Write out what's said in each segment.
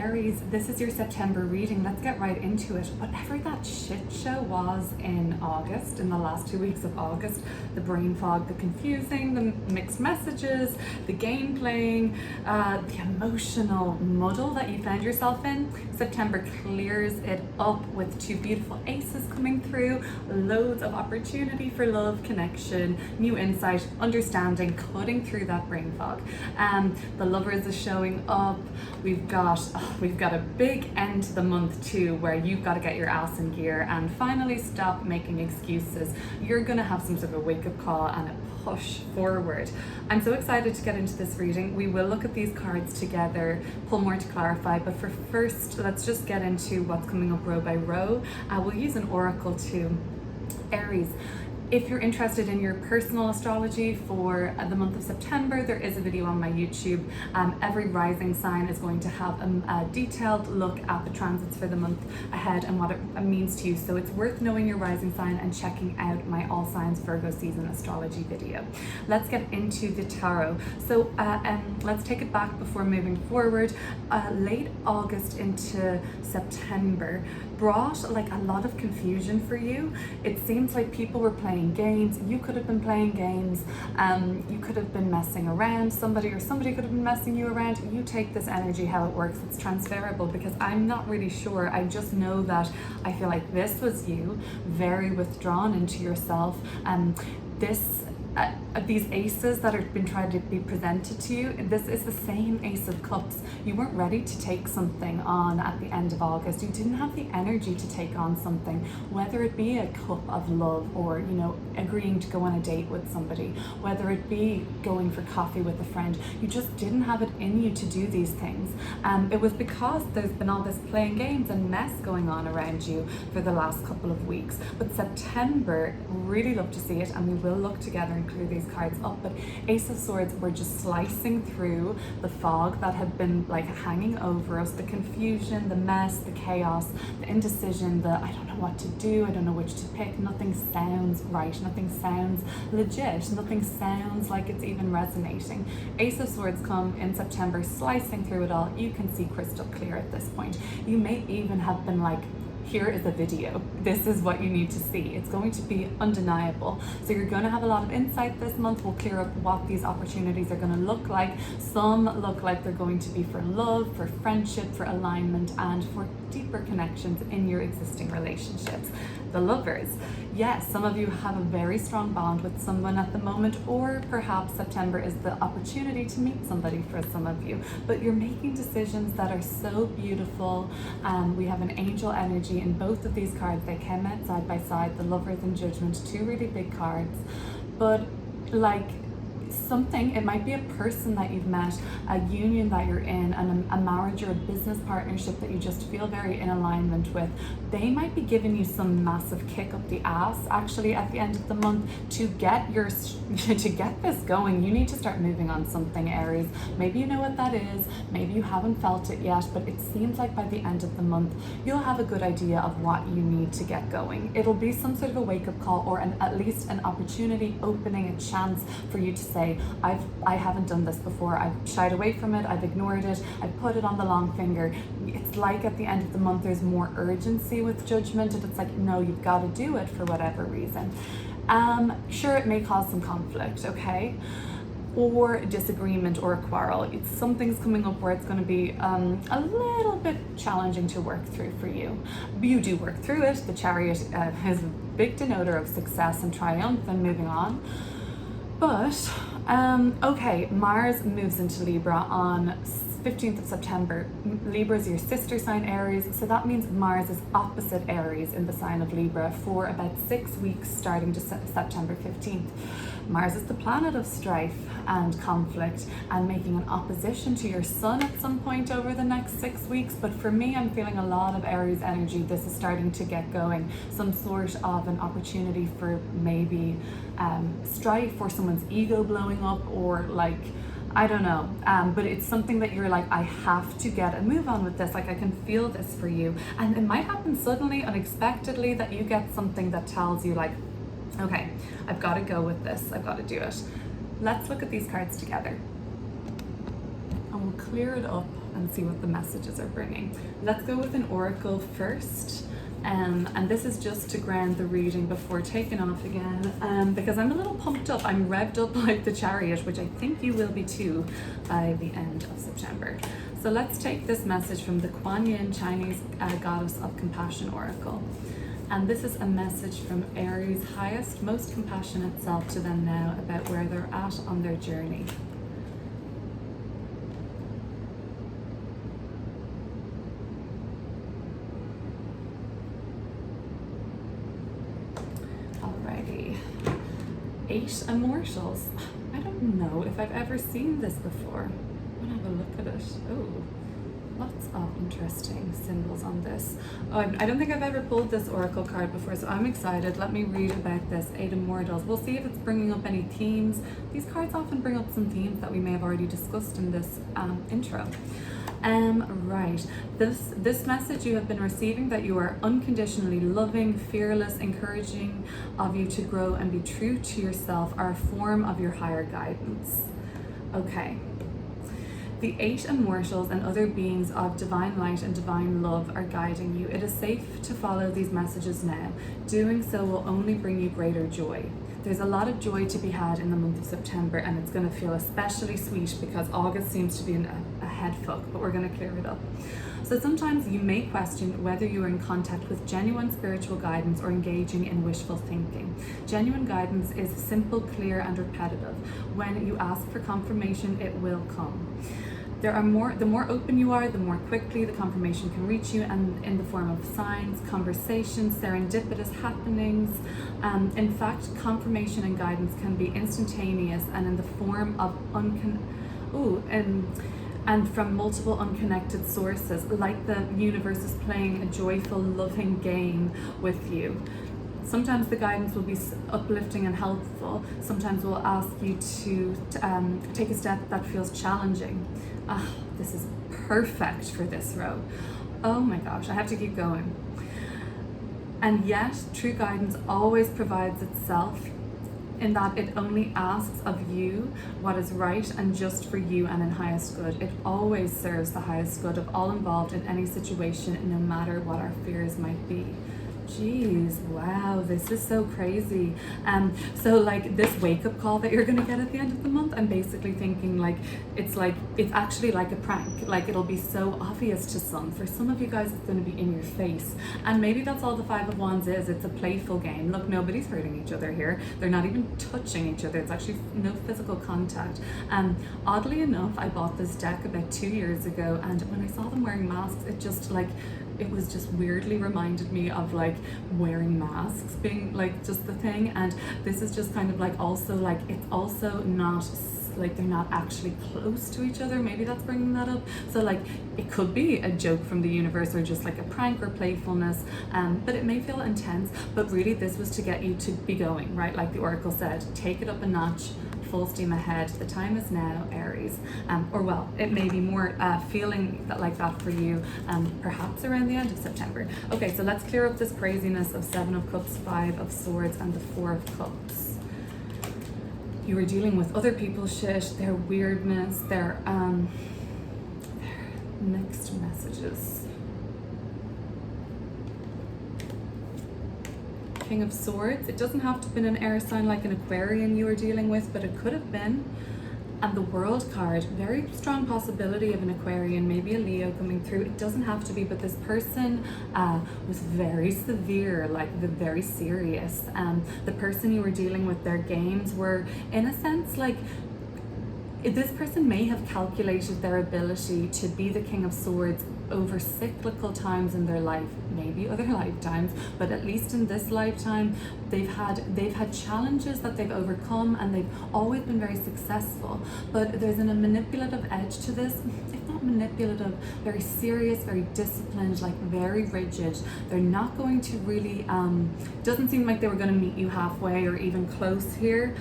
Aries, this is your September reading. Let's get right into it. Whatever that shit show was in August, in the last 2 weeks of August, the brain fog, the confusing, the mixed messages, the game playing, the emotional muddle that you found yourself in, September clears it up with two beautiful aces coming through, loads of opportunity for love, connection, new insight, understanding, cutting through that brain fog. The Lovers is showing up. We've got a big end to the month too, where you've got to get your ass in gear and finally stop making excuses. You're gonna have some sort of a wake-up call and a push forward. I'm so excited to get into this reading. We will look at these cards together, pull more to clarify, but for first, let's just get into what's coming up row by row. We'll use an oracle too. Aries, if you're interested in your personal astrology for the month of September, there is a video on my YouTube. Every rising sign is going to have a detailed look at the transits for the month ahead and what it means to you. So it's worth knowing your rising sign and checking out my All Signs Virgo season astrology video. Let's get into the tarot. So let's take it back before moving forward. Late August into September brought like a lot of confusion for you. It seems like people were playing games. You could have been playing games. You could have been messing around somebody, or somebody could have been messing you around. You take this energy how it works. It's transferable, because I'm not really sure. I just know that I feel like this was you, very withdrawn into yourself. These aces that have been trying to be presented to you, this is the same Ace of Cups. You weren't ready to take something on at the end of August. You didn't have the energy to take on something, whether it be a cup of love or, you know, agreeing to go on a date with somebody, whether it be going for coffee with a friend. You just didn't have it in you to do these things. It was because there's been all this playing games and mess going on around you for the last couple of weeks. But September, really love to see it, and we will look together and clear these cards up. But Ace of Swords were just slicing through the fog that had been like hanging over us, the confusion, the mess, the chaos, the indecision, the I don't know what to do, I don't know which to pick. Nothing sounds right, nothing sounds legit, nothing sounds like it's even resonating. Ace of Swords come in September, slicing through it all. You can see crystal clear at this point. You may even have been like, here is a video. This is what you need to see. It's going to be undeniable. So you're going to have a lot of insight this month. We'll clear up what these opportunities are going to look like. Some look like they're going to be for love, for friendship, for alignment, and for deeper connections in your existing relationships. The Lovers. Yes, some of you have a very strong bond with someone at the moment, or perhaps September is the opportunity to meet somebody for some of you. But you're making decisions that are so beautiful. We have an angel energy in both of these cards. They came out side by side, the Lovers and Judgment, two really big cards. But like something, it might be a person that you've met, a union that you're in, and a marriage or a business partnership that you just feel very in alignment with. They might be giving you some massive kick up the ass actually at the end of the month to get to get this going. You need to start moving on something, Aries. Maybe you know what that is, maybe you haven't felt it yet, but it seems like by the end of the month you'll have a good idea of what you need to get going. It'll be some sort of a wake-up call, or at least an opportunity, opening a chance for you to say, I haven't done this before. I've shied away from it. I've ignored it. I've put it on the long finger. It's like at the end of the month, there's more urgency with Judgment, and it's like, no, you've got to do it for whatever reason. Sure, it may cause some conflict, okay? Or disagreement or a quarrel. Something's coming up where it's going to be a little bit challenging to work through for you. You do work through it. The Chariot is a big denoter of success and triumph and moving on. But, okay, Mars moves into Libra on 15th of September. Libra is your sister sign, Aries, so that means Mars is opposite Aries in the sign of Libra for about 6 weeks starting to September 15th. Mars is the planet of strife and conflict and making an opposition to your sun at some point over the next 6 weeks. But for me, I'm feeling a lot of Aries energy. This is starting to get going. Some sort of an opportunity for maybe strife, or someone's ego blowing up, or like, I don't know, but it's something that you're like, I have to get a move on with this. Like, I can feel this for you. And it might happen suddenly, unexpectedly, that you get something that tells you like, okay, I've got to go with this. I've got to do it. Let's look at these cards together. And we'll clear it up and see what the messages are bringing. Let's go with an oracle first. And this is just to ground the reading before taking off again, because I'm a little pumped up. I'm revved up like the Chariot, which I think you will be too by the end of September. So let's take this message from the Kuan Yin Chinese Goddess of Compassion Oracle. And this is a message from Aries' highest, most compassionate self to them now about where they're at on their journey. Alrighty. 8 Immortals. I don't know if I've ever seen this before. I'm gonna have a look at it. Oh. Lots of interesting symbols on this. Oh, I don't think I've ever pulled this oracle card before, so I'm excited. Let me read about this 8 Immortals. We'll see if it's bringing up any themes. These cards often bring up some themes that we may have already discussed in this intro. Right, this message you have been receiving, that you are unconditionally loving, fearless, encouraging of you to grow and be true to yourself, are a form of your higher guidance. Okay. The 8 Immortals and other beings of divine light and divine love are guiding you. It is safe to follow these messages now. Doing so will only bring you greater joy. There's a lot of joy to be had in the month of September, and it's going to feel especially sweet because August seems to be a head fuck, but we're going to clear it up. So sometimes you may question whether you are in contact with genuine spiritual guidance or engaging in wishful thinking. Genuine guidance is simple, clear, and repetitive. When you ask for confirmation, it will come. The more open you are, the more quickly the confirmation can reach you, and in the form of signs, conversations, serendipitous happenings. In fact, confirmation and guidance can be instantaneous and in the form of and from multiple unconnected sources, like the universe is playing a joyful, loving game with you. Sometimes the guidance will be uplifting and helpful. Sometimes we'll ask you to take a step that feels challenging. This is perfect for this row. Oh my gosh, I have to keep going. And yet, true guidance always provides itself, in that it only asks of you what is right and just for you and in highest good. It always serves the highest good of all involved in any situation, no matter what our fears might be. Jeez, wow, this is so crazy. So like this wake-up call that you're gonna get at the end of the month, I'm basically thinking it's actually like a prank. Like, it'll be so obvious to some. For some of you guys, it's gonna be in your face. And maybe that's all the 5 of Wands is. It's a playful game. Look, nobody's hurting each other here. They're not even touching each other. It's actually no physical contact. Oddly enough, I bought this deck about 2 years ago, and when I saw them wearing masks, it was just weirdly reminded me of like wearing masks being like just the thing. And this is just kind of like also like, it's also not like they're not actually close to each other. Maybe that's bringing that up. So like it could be a joke from the universe or just like a prank or playfulness, but it may feel intense. But really this was to get you to be going, right? Like the oracle said, take it up a notch, full steam ahead. The time is now, Aries. Or well, it may be more feeling like that for you, perhaps around the end of September. Okay, so let's clear up this craziness of 7 of Cups, 5 of Swords, and the 4 of Cups. You were dealing with other people's shit, their weirdness, their mixed messages. King of Swords. It doesn't have to have been an air sign like an Aquarian you were dealing with, but it could have been. And the World card, very strong possibility of an Aquarian, maybe a Leo coming through. It doesn't have to be, but this person was very severe, like very serious. The person you were dealing with, their games were, in a sense, like, this person may have calculated their ability to be the King of Swords over cyclical times in their life, maybe other lifetimes, but at least in this lifetime, they've had challenges that they've overcome, and they've always been very successful. But there's a manipulative edge to this. If not manipulative, very serious, very disciplined, like very rigid. They're not going to really, doesn't seem like they were going to meet you halfway or even close here.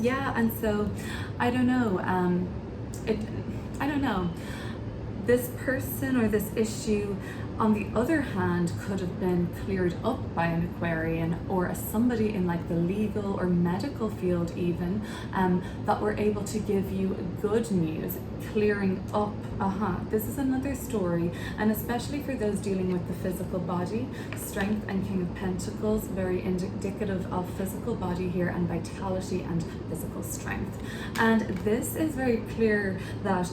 Yeah, and so I don't know. I don't know. This person or this issue, on the other hand, could have been cleared up by an Aquarian or somebody in like the legal or medical field even, that were able to give you good news, clearing up. This is another story, and especially for those dealing with the physical body, Strength and King of Pentacles, very indicative of physical body here and vitality and physical strength. And this is very clear that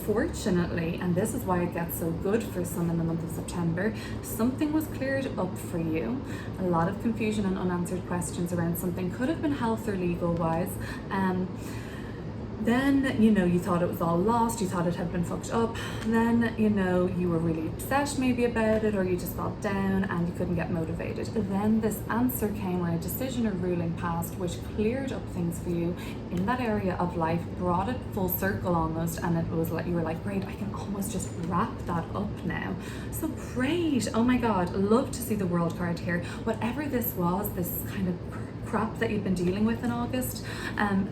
fortunately, and this is why it gets so good for some in the month of September, something was cleared up for you. A lot of confusion and unanswered questions around something, could have been health or legal wise. Then, you know, you thought it was all lost, you thought it had been fucked up. Then, you know, you were really upset maybe about it, or you just felt down and you couldn't get motivated. Then this answer came, or a decision or ruling passed, which cleared up things for you in that area of life, brought it full circle almost, and it was like, you were like, great, I can almost just wrap that up now. So great, oh my God, love to see the World card here. Whatever this was, this kind of crap that you've been dealing with in August,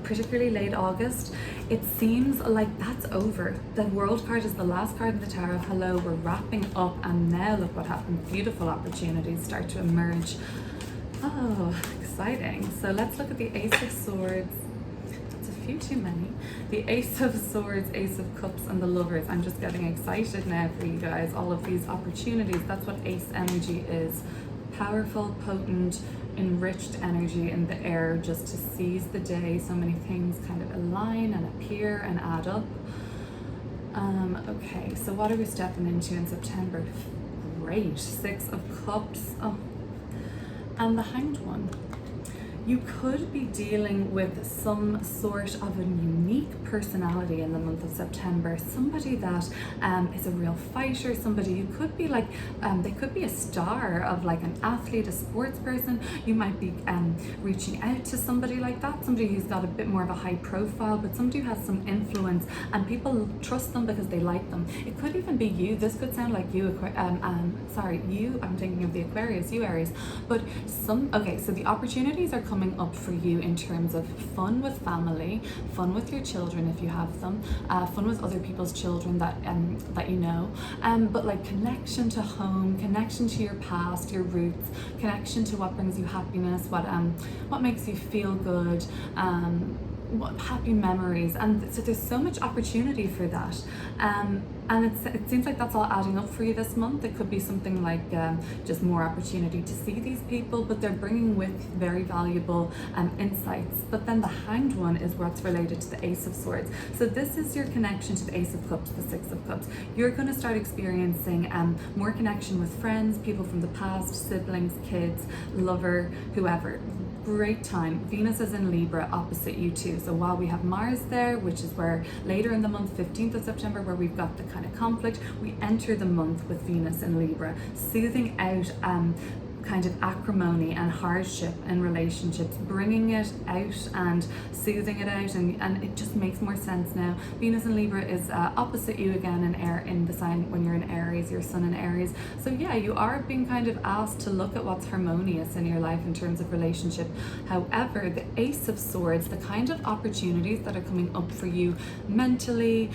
particularly late August, it seems like that's over. The World card is the last card in the tarot. Hello, we're wrapping up, and now look what happened. Beautiful opportunities start to emerge. Oh, exciting. So let's look at the Ace of Swords. It's a few too many. The Ace of Swords, Ace of Cups, and the Lovers. I'm just getting excited now for you guys. All of these opportunities, that's what Ace energy is. Powerful, potent, enriched energy in the air, just to seize the day. So many things kind of align and appear and add up. Okay, so what are we stepping into in September? Great, Six of Cups. Oh, and the Hanged One. You could be dealing with some sort of a unique personality in the month of September. Somebody that is a real fighter, somebody you could be like, they could be a star of like an athlete, a sports person. You might be reaching out to somebody like that, somebody who's got a bit more of a high profile, but somebody who has some influence and people trust them because they like them. It could even be you. This could sound like you, I'm thinking of the Aquarius, you Aries. But okay, so the opportunities are coming up for you in terms of fun with family, fun with your children if you have them, fun with other people's children that you know, but like connection to home, connection to your past, your roots, connection to what brings you happiness, what makes you feel good, what happy memories. And so there's so much opportunity for that, and it seems like that's all adding up for you this month. It could be something like just more opportunity to see these people, but they're bringing with very valuable insights. But then the Hanged One is what's related to the Ace of Swords. So this is your connection to the Ace of Cups, the Six of Cups. You're going to start experiencing more connection with friends, people from the past, siblings, kids, lover, whoever. Great time. Venus is in Libra opposite you too. So while we have Mars there, which is where later in the month, 15th of September, where we've got the kind of conflict, we enter the month with Venus in Libra, soothing out kind of acrimony and hardship in relationships, bringing it out and soothing it out, and it just makes more sense now. Venus in Libra is opposite you again in the sign when you're in Aries, your sun in Aries. So yeah, you are being kind of asked to look at what's harmonious in your life in terms of relationship. However, the Ace of Swords, the kind of opportunities that are coming up for you mentally,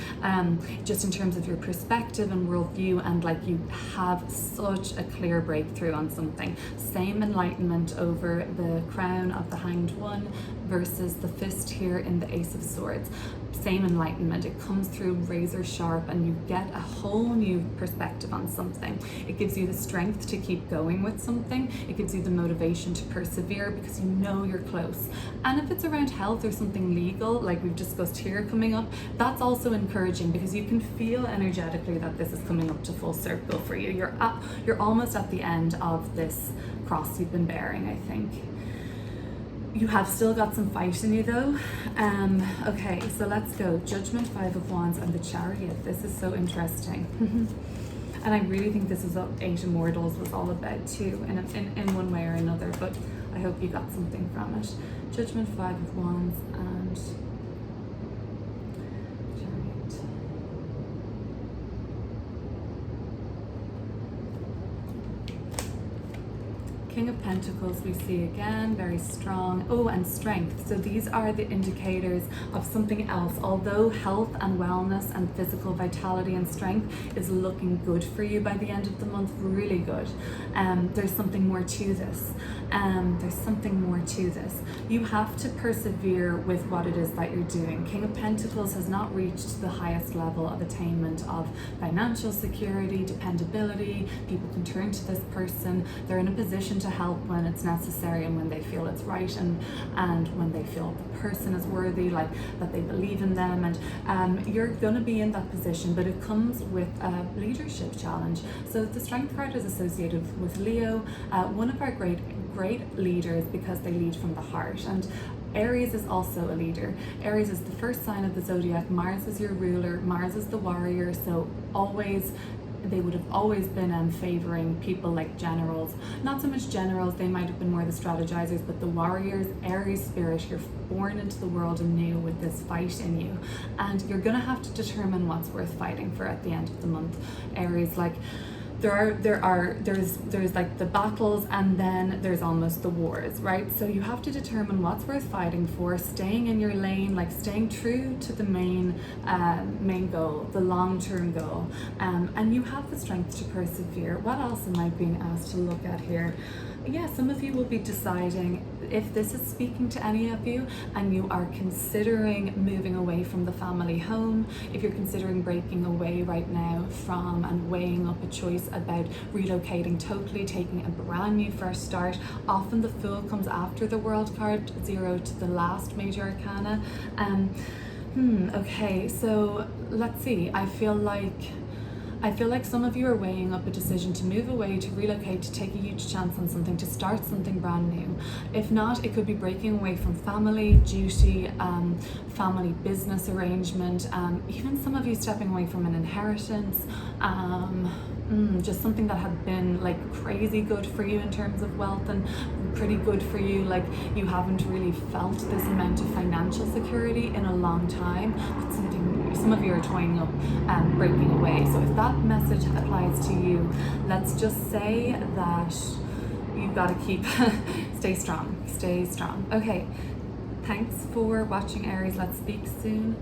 just in terms of your perspective and worldview, and like you have such a clear breakthrough on something. Same enlightenment over the crown of the Hanged One versus the fist here in the Ace of Swords. Same enlightenment. It comes through razor sharp, and you get a whole new perspective on something. It gives you the strength to keep going with something. It gives you the motivation to persevere because you know you're close. And if it's around health or something legal, like we've discussed here coming up, that's also encouraging because you can feel energetically that this is coming up to full circle for you. You're almost at the end of this cross you've been bearing, I think. You have still got some fight in you though. Okay, so let's go. Judgment, Five of Wands, and the Chariot. This is so interesting. And I really think this is what Eight Immortals was all about too, in one way or another, but I hope you got something from it. Judgment, Five of Wands, and Chariot. King of Pentacles we see again, very strong. Oh, and strength. So these are the indicators of something else. Although health and wellness and physical vitality and strength is looking good for you by the end of the month, really good. There's something more to this. There's something more to this. You have to persevere with what it is that you're doing. King of Pentacles has not reached the highest level of attainment of financial security, dependability. People can turn to this person. They're in a position to help when it's necessary and when they feel it's right, and when they feel the person is worthy, like that they believe in them, and you're going to be in that position, but it comes with a leadership challenge. So the strength card is associated with Leo, one of our great leaders, because they lead from the heart. And Aries is also a leader. Aries is the first sign of the zodiac. Mars is your ruler. Mars is the warrior. So they would have always been favoring people like generals. Not so much generals, they might have been more the strategizers, but the warriors, Aries spirit, you're born into the world anew with this fight in you. And you're gonna have to determine what's worth fighting for at the end of the month. Aries, like, there's like the battles, and then there's almost the wars, right? So you have to determine what's worth fighting for, staying in your lane, like staying true to the main goal, the long-term goal, and you have the strength to persevere. What else am I being asked to look at here? Yeah, some of you will be deciding if this is speaking to any of you and you are considering moving away from the family home, if you're considering breaking away right now from and weighing up a choice about relocating totally, taking a brand new fresh start. Often the Fool comes after the World card, 0 to the last major arcana. Okay, so let's see. I feel like some of you are weighing up a decision to move away, to relocate, to take a huge chance on something, to start something brand new. If not, it could be breaking away from family, duty, family business arrangement, even some of you stepping away from an inheritance, just something that had been like crazy good for you in terms of wealth and pretty good for you, like you haven't really felt this amount of financial security in a long time, but some of you are toying up breaking away. So if that message applies to you, let's just say that you've got to stay strong. Okay, thanks for watching, Aries. Let's speak soon.